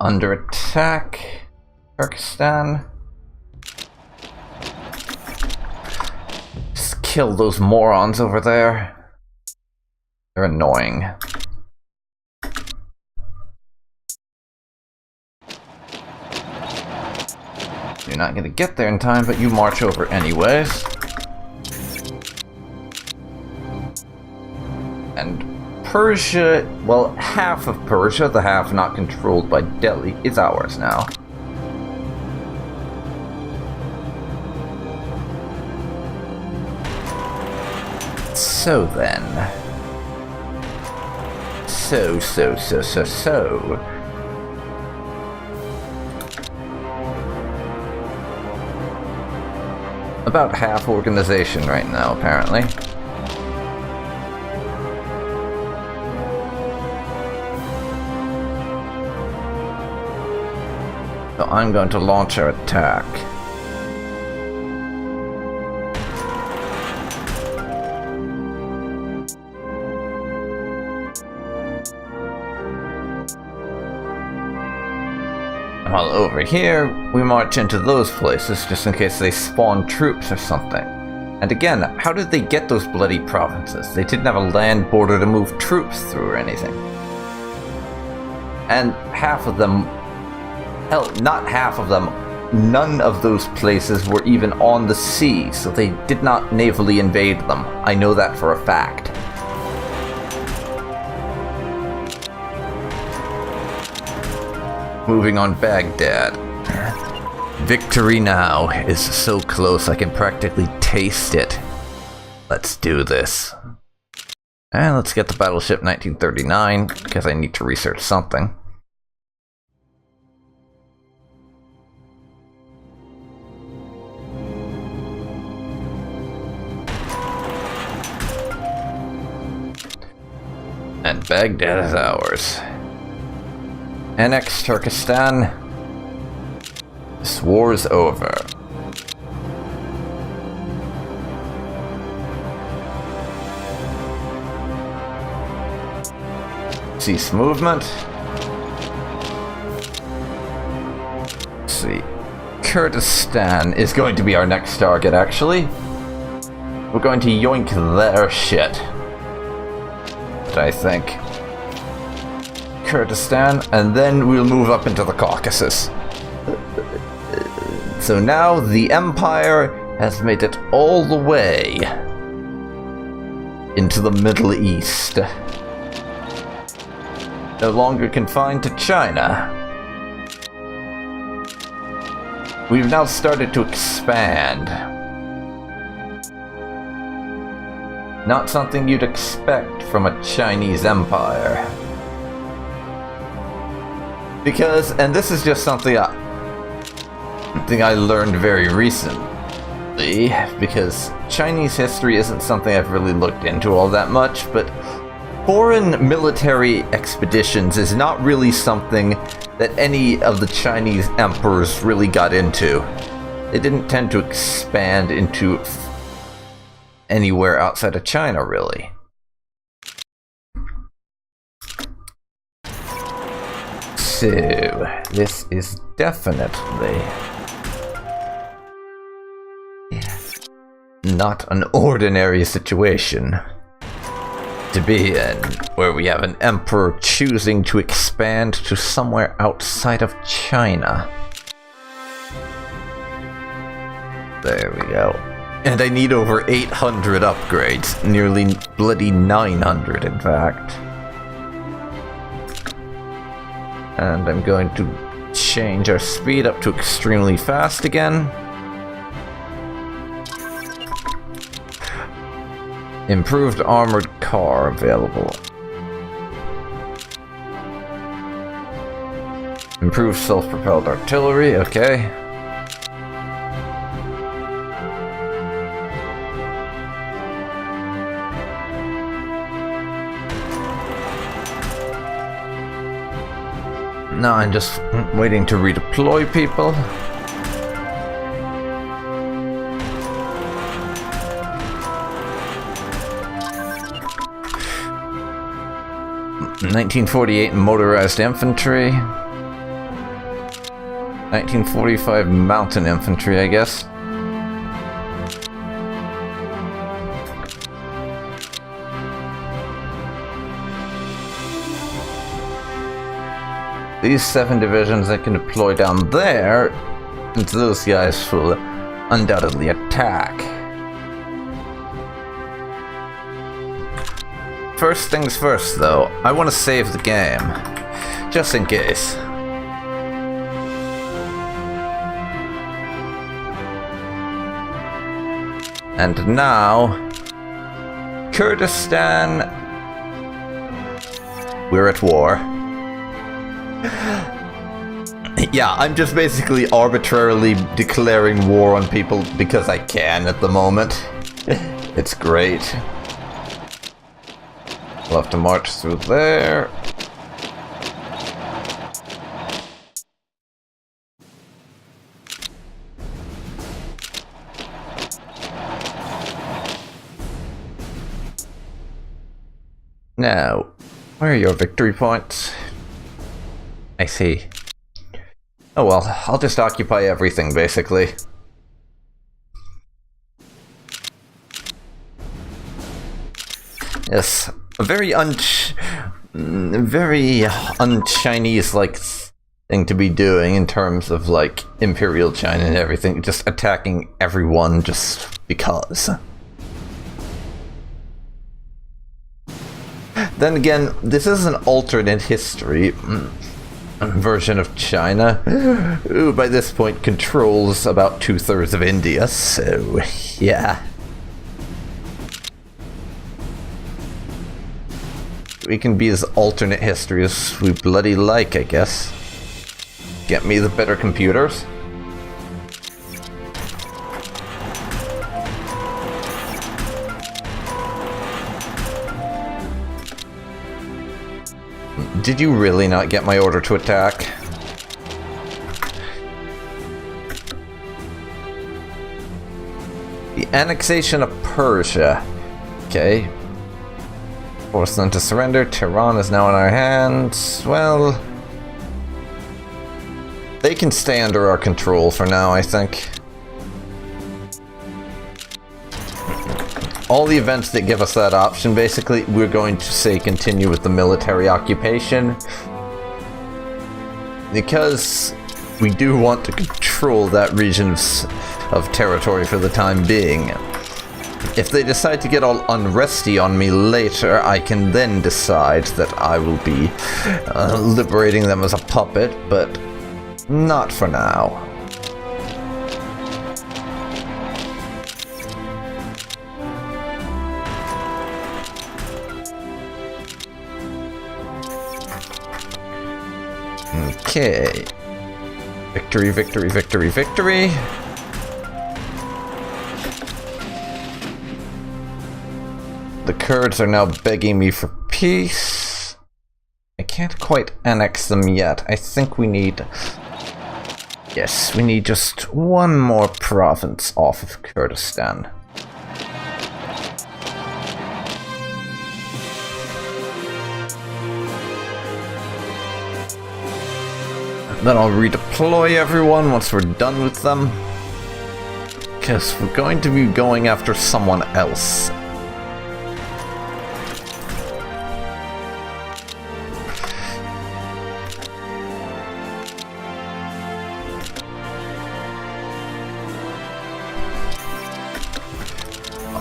under attack. Turkestan. Just kill those morons over there. They're annoying. You're not gonna get there in time, but you march over anyways. And Persia, well, half of Persia, the half not controlled by Delhi, is ours now. So then. So. About half organization right now, apparently. So I'm going to launch our attack. While over here, we march into those places just in case they spawn troops or something. And again, how did they get those bloody provinces? They didn't have a land border to move troops through or anything. And half of them, hell, not half of them, none of those places were even on the sea, so they did not navally invade them. I know that for a fact. Moving on Baghdad. Victory now is so close I can practically taste it. Let's do this. And let's get the battleship 1939, because I need to research something. And Baghdad is ours. Annex Turkestan. This war is over. Cease movement. Let's see. Kurdistan is going to be our next target, actually. We're going to yoink their shit. I think. Kurdistan, and then we'll move up into the Caucasus. So now the Empire has made it all the way into the Middle East. No longer confined to China. We've now started to expand. Not something you'd expect from a Chinese empire. Because, and this is just something I learned very recently, because Chinese history isn't something I've really looked into all that much, but foreign military expeditions is not really something that any of the Chinese emperors really got into. They didn't tend to expand into anywhere outside of China, really. So, this is definitely not an ordinary situation to be in, where we have an emperor choosing to expand to somewhere outside of China. There we go. And I need over 800 upgrades, nearly bloody 900 in fact. And I'm going to change our speed up to extremely fast again. Improved armored car available. Improved self-propelled artillery, okay. Now I'm just waiting to redeploy people. ...1948 motorized infantry. 1945 mountain infantry, I guess. These 7 divisions I can deploy down there, and those guys will undoubtedly attack. First things first, though, I want to save the game, just in case. And now, Kurdistan, we're at war. Yeah, I'm just basically arbitrarily declaring war on people because I can at the moment. It's great. We'll have to march through there. Now, where are your victory points? I see. Oh well, I'll just occupy everything, basically. Yes, a very un-Chinese-like thing to be doing in terms of, like, Imperial China and everything. Just attacking everyone just because. Then again, this is an alternate history version of China, who by this point controls about 2/3 of India, so yeah. We can be as alternate history as we bloody like, I guess. Get me the better computers. Did you really not get my order to attack? The annexation of Persia. Okay. Force them to surrender. Tehran is now in our hands. Well, they can stay under our control for now, I think. All the events that give us that option, basically, we're going to say continue with the military occupation. Because we do want to control that region of territory for the time being. If they decide to get all unresty on me later, I can then decide that I will be liberating them as a puppet, but not for now. Okay. Victory, victory, victory, victory. The Kurds are now begging me for peace. I can't quite annex them yet. I think we need... Yes, we need just one more province off of Kurdistan. Then I'll redeploy everyone once we're done with them. Because we're going to be going after someone else.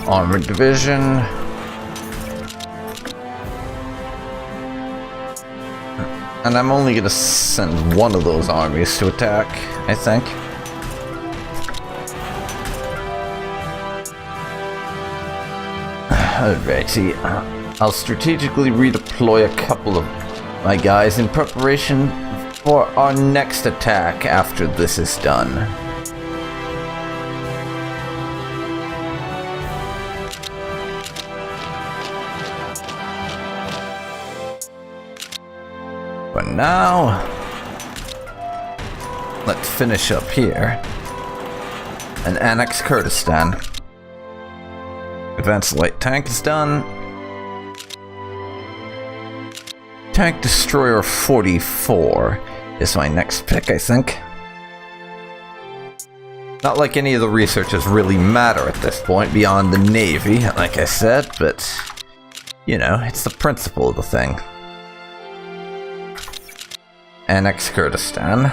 Armored division. And I'm only going to send one of those armies to attack, I think. Alrighty. I'll strategically redeploy a couple of my guys in preparation for our next attack after this is done. For now, let's finish up here and annex Kurdistan. Advanced light tank is done. Tank destroyer 44 is my next pick, I think. Not like any of the researches really matter at this point beyond the Navy, like I said, but, you know, it's the principle of the thing. Annex Kurdistan.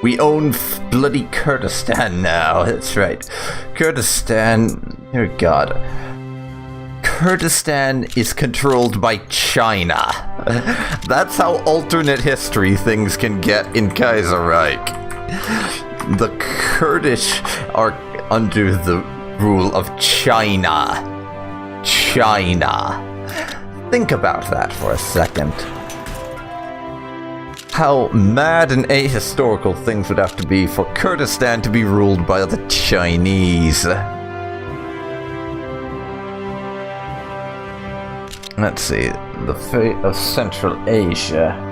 We own bloody Kurdistan now, that's right. Kurdistan, dear God. Kurdistan is controlled by China. That's how alternate history things can get in Kaiserreich. The Kurdish are under the rule of China. China. Think about that for a second. How mad and ahistorical things would have to be for Kurdistan to be ruled by the Chinese. Let's see, the fate of Central Asia.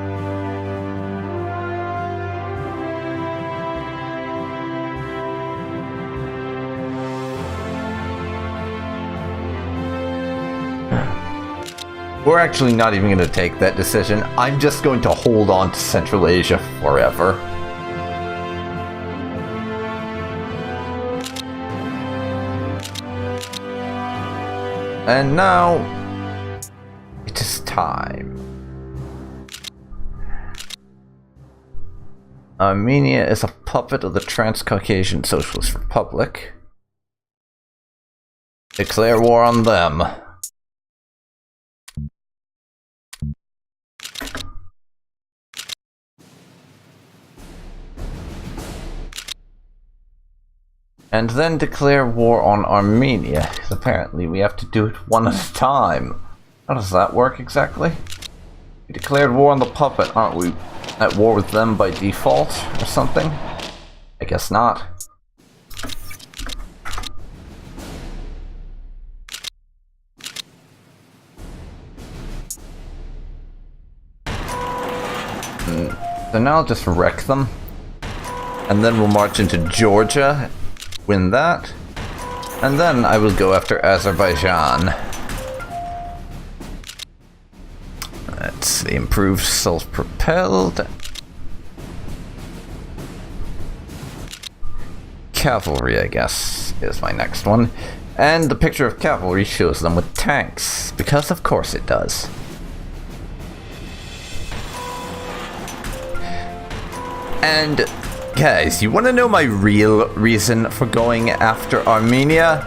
We're actually not even going to take that decision. I'm just going to hold on to Central Asia forever. And now, it is time. Armenia is a puppet of the Transcaucasian Socialist Republic. Declare war on them. And then declare war on Armenia, because apparently we have to do it one at a time. How does that work exactly? We declared war on the puppet, aren't we at war with them by default, or something? I guess not. So now I'll just wreck them. And then we'll march into Georgia, win that, and then I will go after Azerbaijan. Let's see, improved self-propelled. Cavalry, I guess, is my next one. And the picture of cavalry shows them with tanks, because of course it does. And guys, you want to know my real reason for going after Armenia?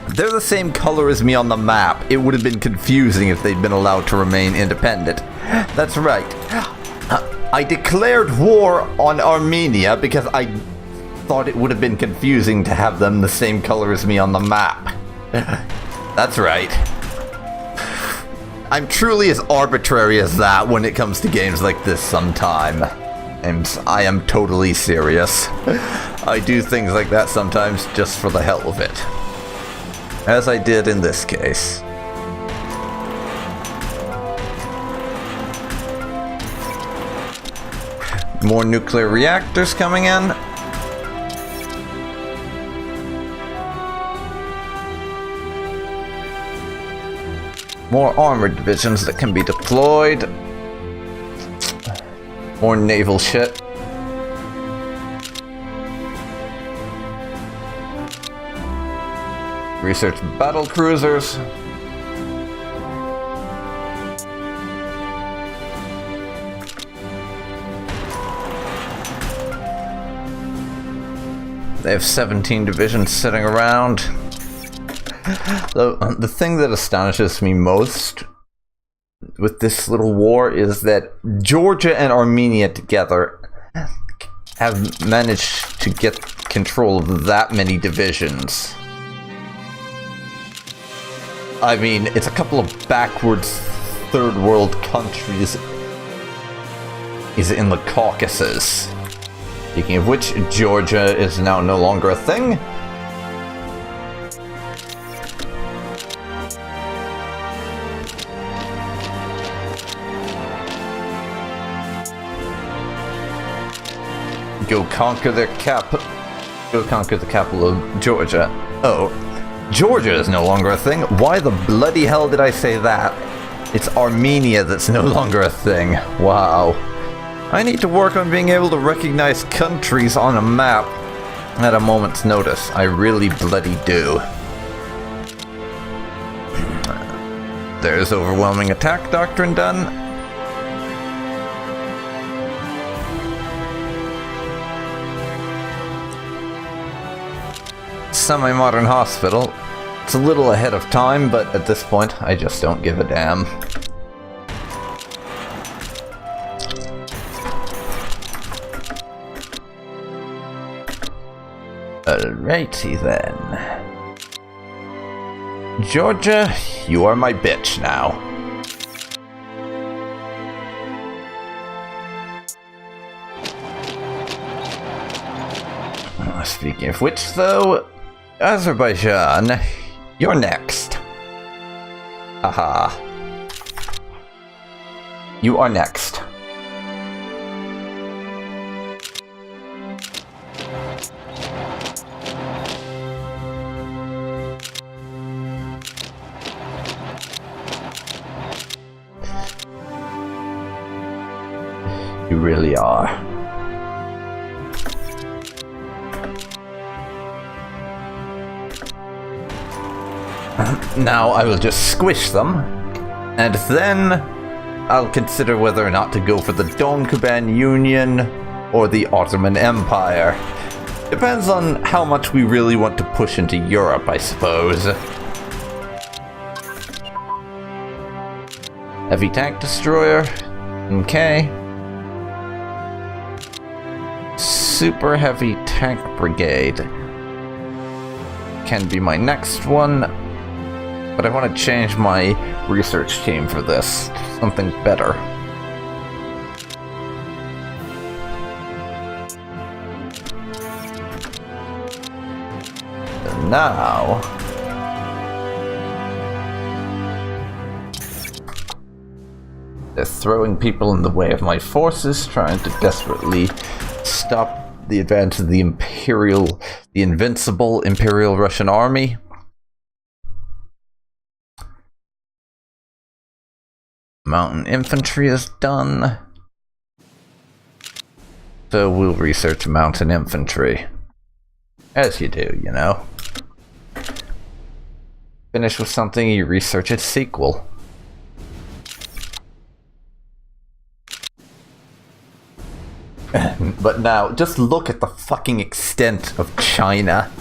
They're the same color as me on the map. It would have been confusing if they'd been allowed to remain independent. That's right. I declared war on Armenia because I thought it would have been confusing to have them the same color as me on the map. That's right. I'm truly as arbitrary as that when it comes to games like this sometime. I am totally serious. I do things like that sometimes just for the hell of it. As I did in this case. More nuclear reactors coming in. More armored divisions that can be deployed. More naval shit. Research battle cruisers. They have 17 divisions sitting around. The thing that astonishes me most with this little war is that Georgia and Armenia together have managed to get control of that many divisions. I mean, it's a couple of backwards third world countries is in the Caucasus. Speaking of which, Georgia is now no longer a thing. Go conquer the capital of Georgia. Oh, Georgia is no longer a thing. Why the bloody hell did I say that? It's Armenia that's no longer a thing. Wow. I need to work on being able to recognize countries on a map at a moment's notice. I really bloody do. There's overwhelming attack doctrine done. Semi-modern hospital. It's a little ahead of time, but at this point, I just don't give a damn. Alrighty then. Georgia, you are my bitch now. Speaking of which, though, Azerbaijan, you're next. Aha. You are next. You really are. Now I will just squish them, and then I'll consider whether or not to go for the Donkuban Union or the Ottoman Empire. Depends on how much we really want to push into Europe, I suppose. Heavy tank destroyer. Okay. Super heavy tank brigade can be my next one, but I want to change my research team for this. Something better. And now they're throwing people in the way of my forces, trying to desperately stop the advance of the invincible Imperial Russian army. Mountain infantry is done. So we'll research mountain infantry. As you do, you know. Finish with something, you research its sequel. But now, just look at the fucking extent of China.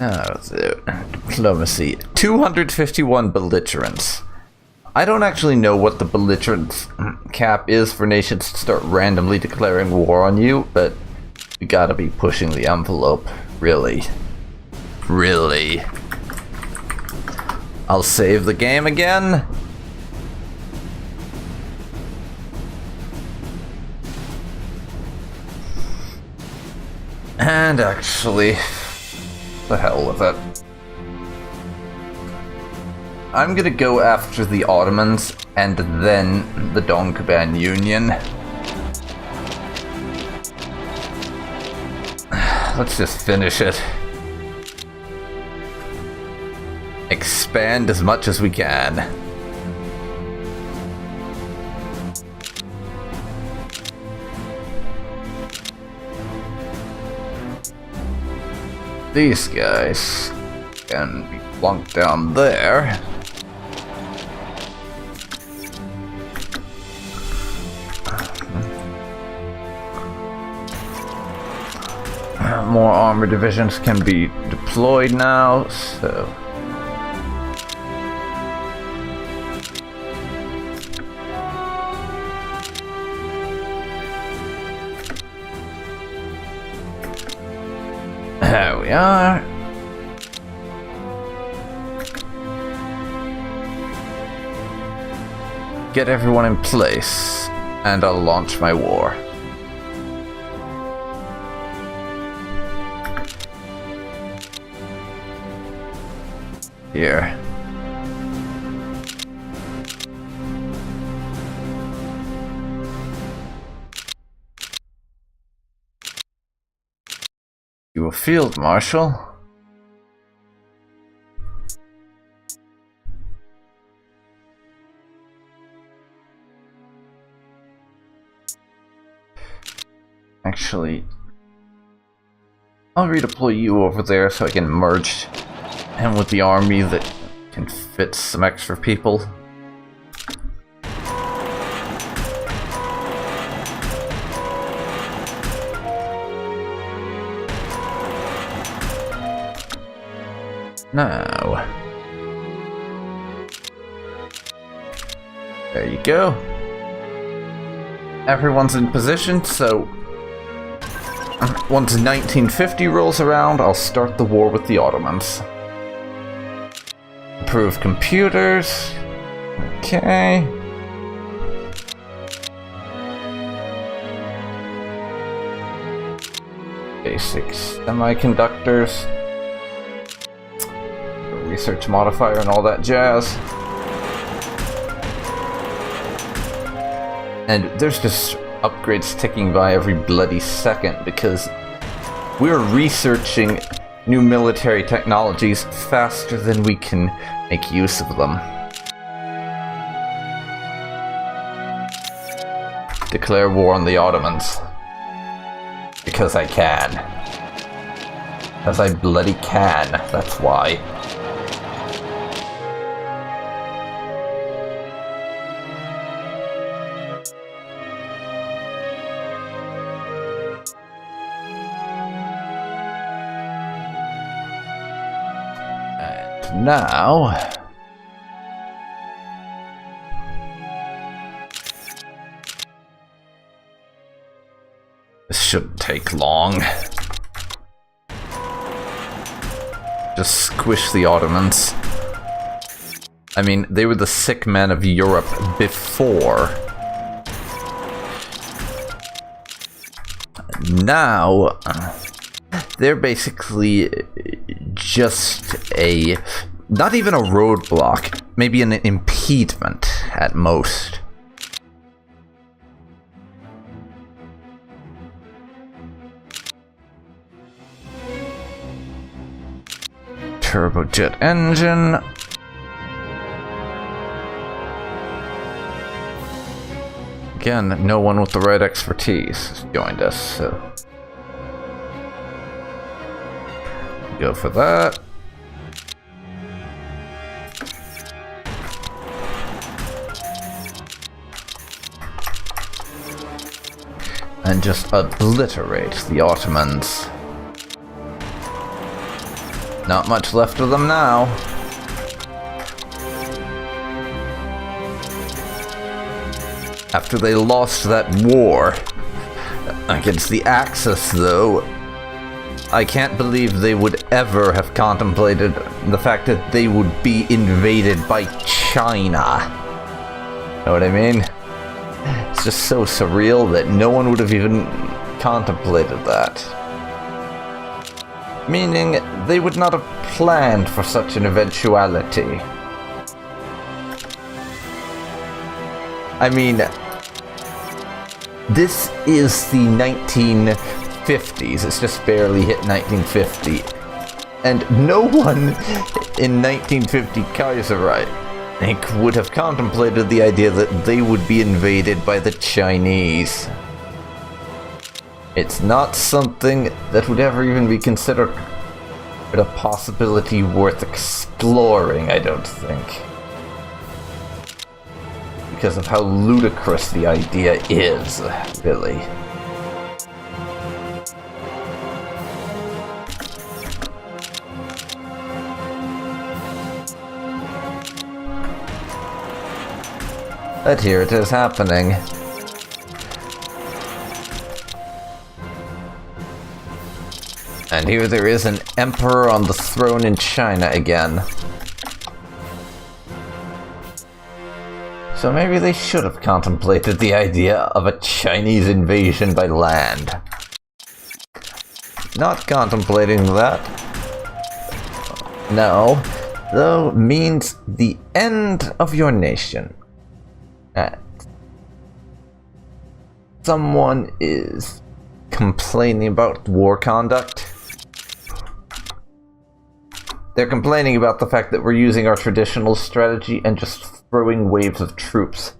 Oh, diplomacy. 251 belligerents. I don't actually know what the belligerent cap is for nations to start randomly declaring war on you, but we gotta be pushing the envelope. Really. Really. I'll save the game again. And actually, the hell with it. I'm gonna go after the Ottomans and then the Donkuban Union. Let's just finish it. Expand as much as we can. These guys can be plunked down there. More armor divisions can be deployed now, so... There we are. Get everyone in place, and I'll launch my war. Here. You a field marshal? Actually, I'll redeploy you over there so I can merge him with the army that can fit some extra people. Now, there you go. Everyone's in position, so once 1950 rolls around, I'll start the war with the Ottomans. Improve computers. Okay. Basic semiconductors. Research modifier and all that jazz. And there's just upgrades ticking by every bloody second because we're researching new military technologies faster than we can make use of them. Declare war on the Ottomans. Because I can. Because I bloody can, that's why. Now, this shouldn't take long. Just squish the Ottomans. I mean, they were the sick men of Europe before. Now, they're basically just a... not even a roadblock, maybe an impediment at most. Turbojet engine. Again, no one with the right expertise has joined us, so... go for that. And just obliterate the Ottomans. Not much left of them now. After they lost that war against the Axis, though, I can't believe they would ever have contemplated the fact that they would be invaded by China. Know what I mean? It's just so surreal that no one would have even contemplated that. Meaning, they would not have planned for such an eventuality. I mean, this is the 1950s, it's just barely hit 1950. And no one in 1950 Kaiserreich, I think, would have contemplated the idea that they would be invaded by the Chinese. It's not something that would ever even be considered a possibility worth exploring, I don't think. Because of how ludicrous the idea is, really. But here it is happening. And here there is an emperor on the throne in China again. So maybe they should have contemplated the idea of a Chinese invasion by land. Not contemplating that. No, though, means the end of your nation. Someone is complaining about war conduct. They're complaining about the fact that we're using our traditional strategy and just throwing waves of troops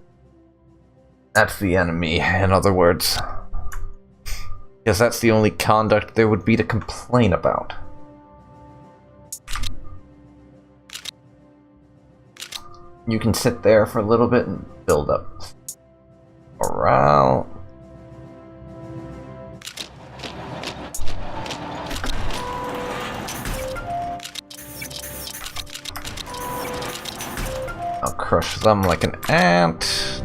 at the enemy, in other words. Because that's the only conduct there would be to complain about. You can sit there for a little bit and build up morale. I'll crush them like an ant.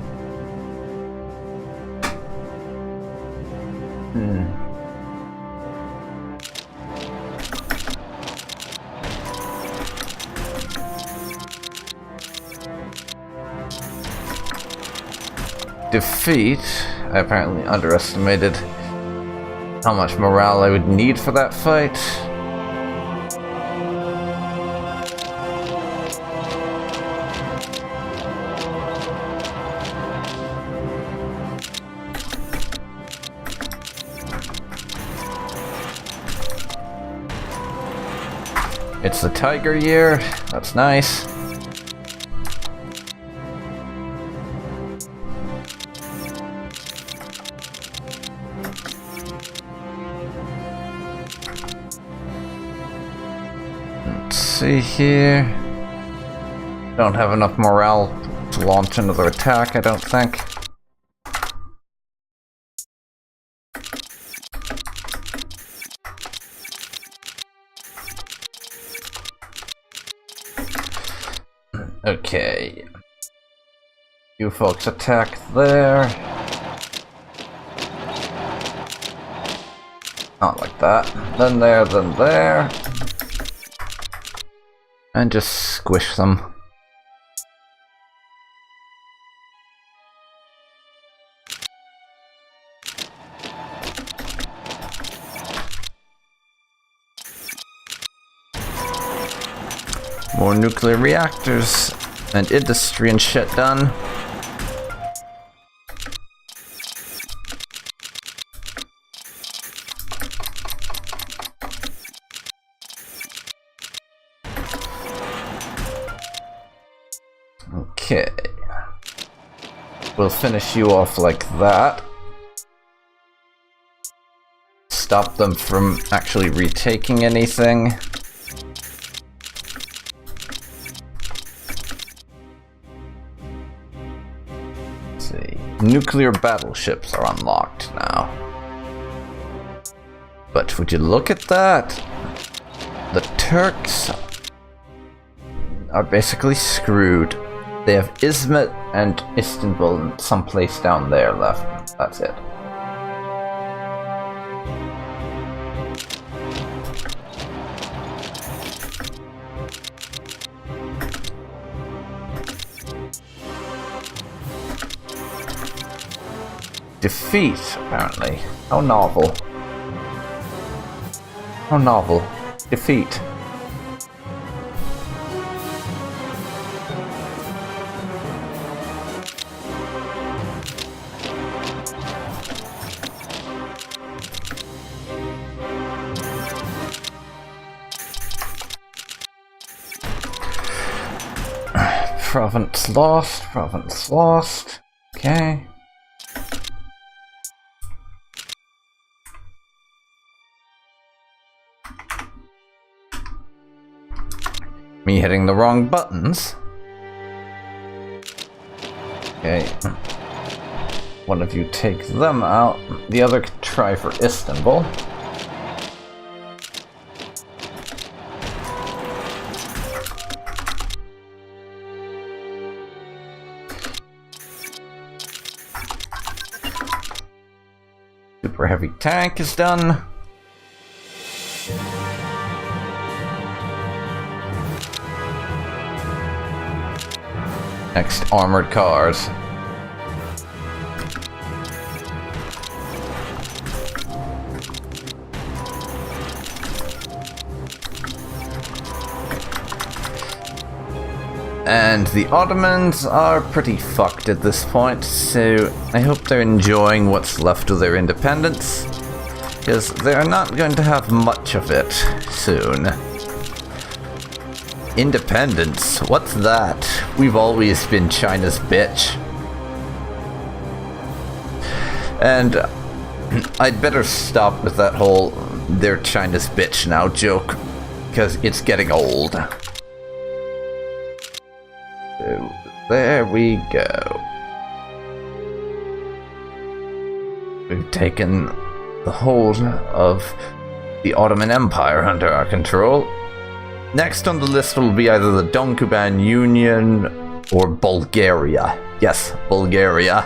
Defeat. I apparently underestimated how much morale I would need for that fight. It's the Tiger Year. That's nice. Let's see here. Don't have enough morale to launch another attack, I don't think. Okay. You folks attack there. Not like that. Then there, then there. And just squish them. More nuclear reactors and industry and shit done. Okay. We'll finish you off like that. Stop them from actually retaking anything. Nuclear battleships are unlocked now. But would you look at that? The Turks are basically screwed. They have Izmit and Istanbul and someplace down there left. That's it. Defeat, apparently. How novel. How novel. Defeat. Province lost, province lost. Okay. Me hitting the wrong buttons. Okay. One of you take them out. The other can try for Istanbul. Super heavy tank is done. Next, armored cars. And the Ottomans are pretty fucked at this point, so I hope they're enjoying what's left of their independence, because they're not going to have much of it soon. Independence? What's that? We've always been China's bitch. And I'd better stop with that whole "they're China's bitch now" joke, because it's getting old. So, there we go. We've taken the whole of the Ottoman Empire under our control. Next on the list will be either the Donkuban Union or Bulgaria. Yes, Bulgaria.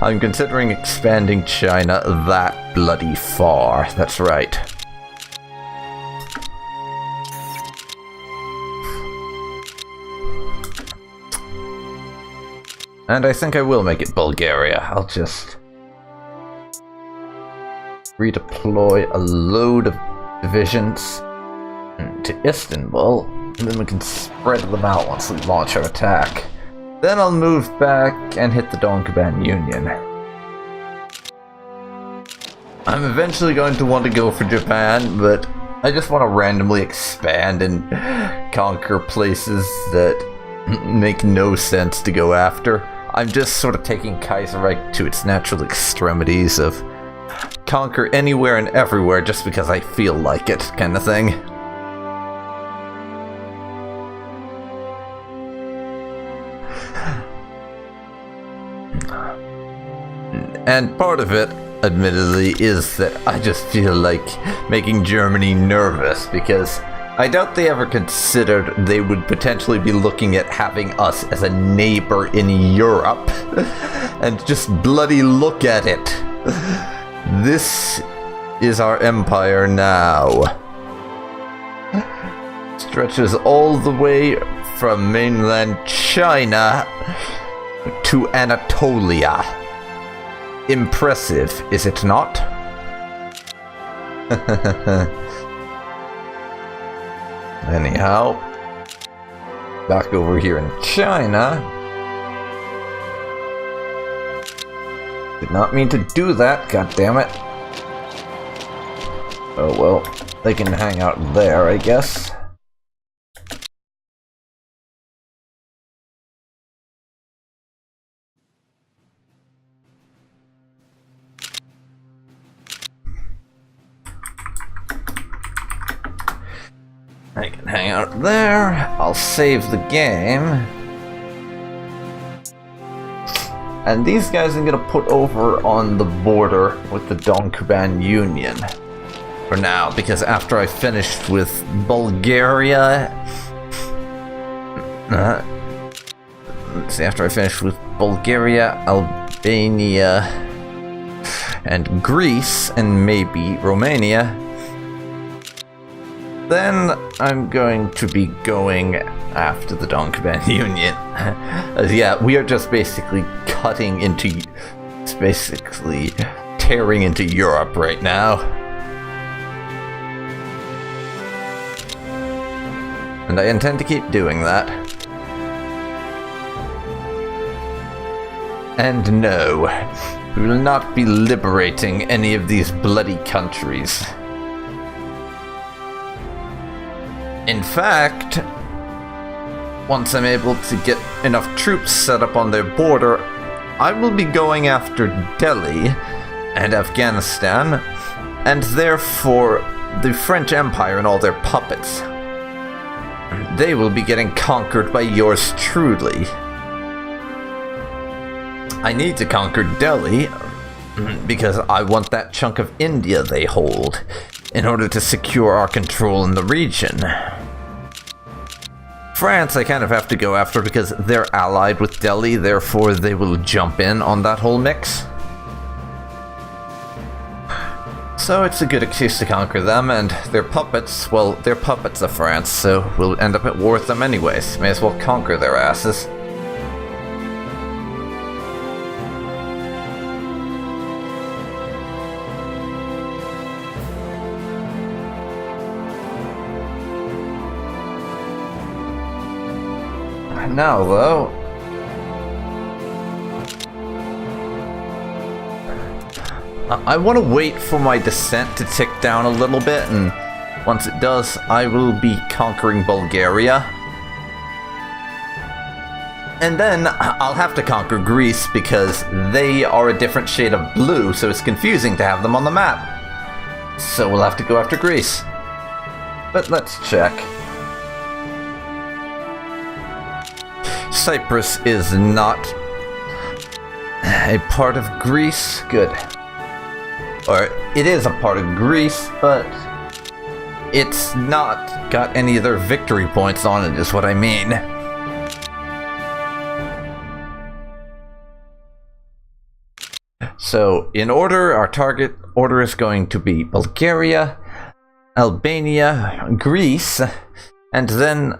I'm considering expanding China that bloody far. That's right. And I think I will make it Bulgaria. I'll just redeploy a load of divisions to Istanbul, and then we can spread them out once we launch our attack. Then I'll move back and hit the Donkuban Union. I'm eventually going to want to go for Japan, but I just want to randomly expand and conquer places that make no sense to go after. I'm just sort of taking Kaiserreich to its natural extremities of conquer anywhere and everywhere just because I feel like it, kind of thing. And part of it, admittedly, is that I just feel like making Germany nervous, because I doubt they ever considered they would potentially be looking at having us as a neighbor in Europe. And just bloody look at it. This is our empire now. Stretches all the way from mainland China to Anatolia. Impressive, is it not? Anyhow, back over here in China. Did not mean to do that, goddammit. Oh well, they can hang out there, I guess. I can hang out there. I'll save the game. And these guys I'm gonna put over on the border with the Donkuban Union for now, because after I finished with Bulgaria, let's see, after I finish with Bulgaria, Albania, and Greece, and maybe Romania, then I'm going to be going after the Donkuban Union. Yeah, we are just basically cutting into, it's basically tearing into Europe right now. And I intend to keep doing that. And no, we will not be liberating any of these bloody countries. In fact, once I'm able to get enough troops set up on their border, I will be going after Delhi and Afghanistan, and therefore the French Empire and all their puppets. They will be getting conquered by yours truly. I need to conquer Delhi because I want that chunk of India they hold in order to secure our control in the region. France I kind of have to go after because they're allied with Delhi, therefore they will jump in on that whole mix. So it's a good excuse to conquer them, and their puppets, well, they're puppets of France, so we'll end up at war with them anyways. May as well conquer their asses. Now, though, I want to wait for my descent to tick down a little bit, and once it does, I will be conquering Bulgaria. And then I'll have to conquer Greece because they are a different shade of blue, so it's confusing to have them on the map. So we'll have to go after Greece. But let's check. Cyprus is not a part of Greece. Good. Or it is a part of Greece, but it's not got any of their victory points on it, is what I mean. So, in order, our target order is going to be Bulgaria, Albania, Greece, and then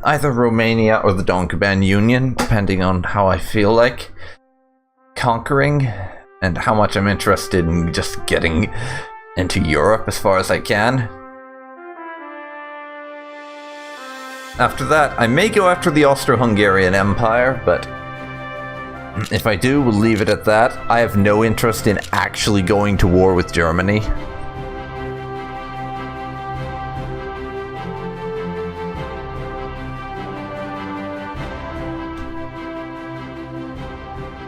either Romania or the Donkoban Union, depending on how I feel like conquering and how much I'm interested in just getting into Europe as far as I can. After that, I may go after the Austro-Hungarian Empire, but if I do, we'll leave it at that. I have no interest in actually going to war with Germany.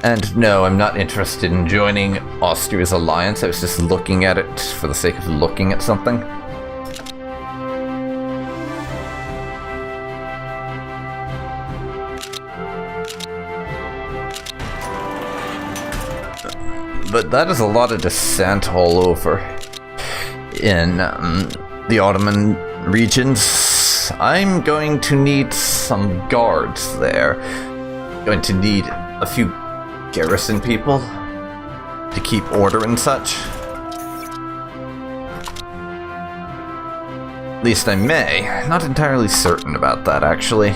And no, I'm not interested in joining Austria's alliance. I was just looking at it for the sake of looking at something. But that is a lot of dissent all over in the Ottoman regions. I'm going to need some guards there. Going to need a few garrison people to keep order and such. At least I may. Not entirely certain about that, actually.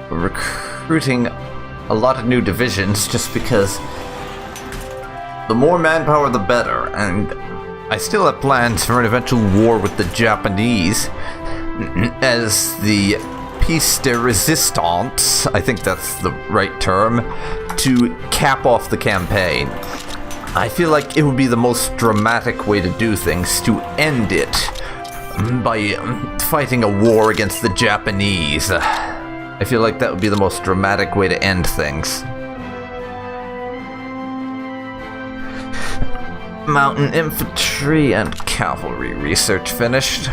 We're recruiting a lot of new divisions just because the more manpower the better, and I still have plans for an eventual war with the Japanese as the piece de resistance, I think that's the right term, to cap off the campaign. I feel like it would be the most dramatic way to do things, to end it by fighting a war against the Japanese. I feel like that would be the most dramatic way to end things. Mountain infantry and cavalry research finished.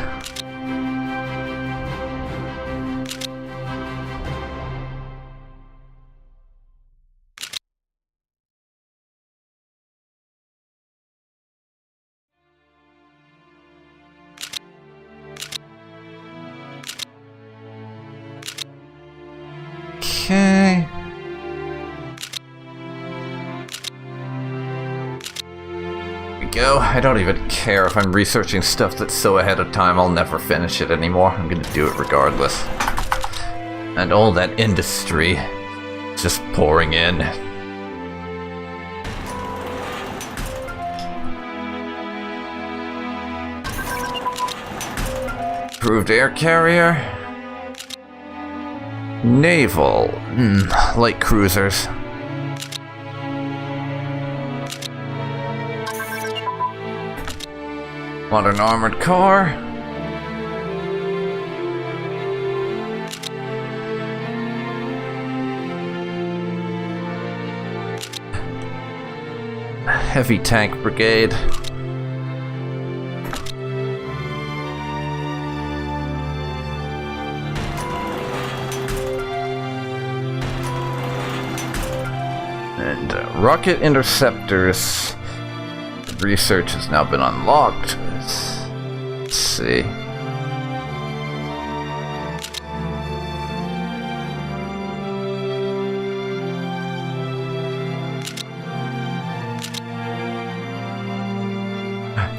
Okay. Here we go. I don't even care if I'm researching stuff that's so ahead of time I'll never finish it anymore. I'm gonna do it regardless. And all that industry just pouring in. Approved air carrier. Naval. Light cruisers. Modern armored car. Heavy tank brigade. And rocket interceptors. Research has now been unlocked. Let's see.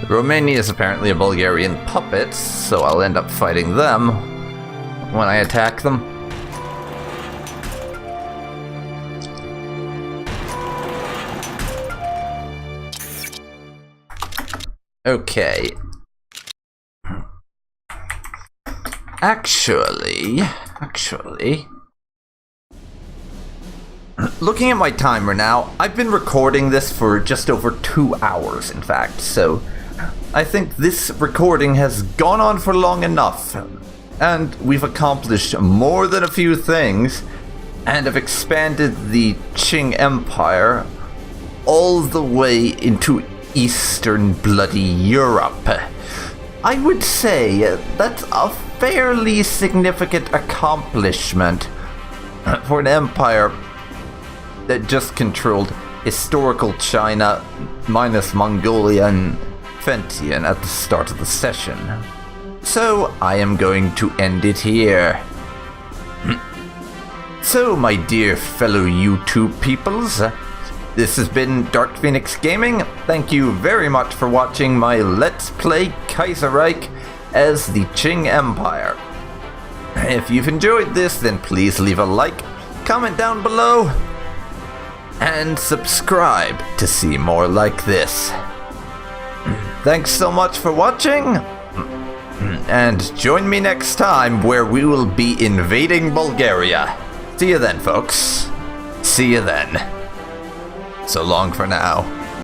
Romania is apparently a Bulgarian puppet, so I'll end up fighting them when I attack them. Okay. Actually, looking at my timer now, I've been recording this for just over 2 hours, in fact, so I think this recording has gone on for long enough, and we've accomplished more than a few things, and have expanded the Qing Empire all the way into Eastern bloody Europe. I would say that's a fairly significant accomplishment for an empire that just controlled historical China minus Mongolia and Fentian at the start of the session. So I am going to end it here. So, my dear fellow YouTube peoples, this has been DarkPhoenix Gaming. Thank you very much for watching my Let's Play Kaiserreich as the Qing Empire. If you've enjoyed this, then please leave a like, comment down below, and subscribe to see more like this. Thanks so much for watching, and join me next time where we will be invading Bulgaria. See you then, folks. See you then. So long for now.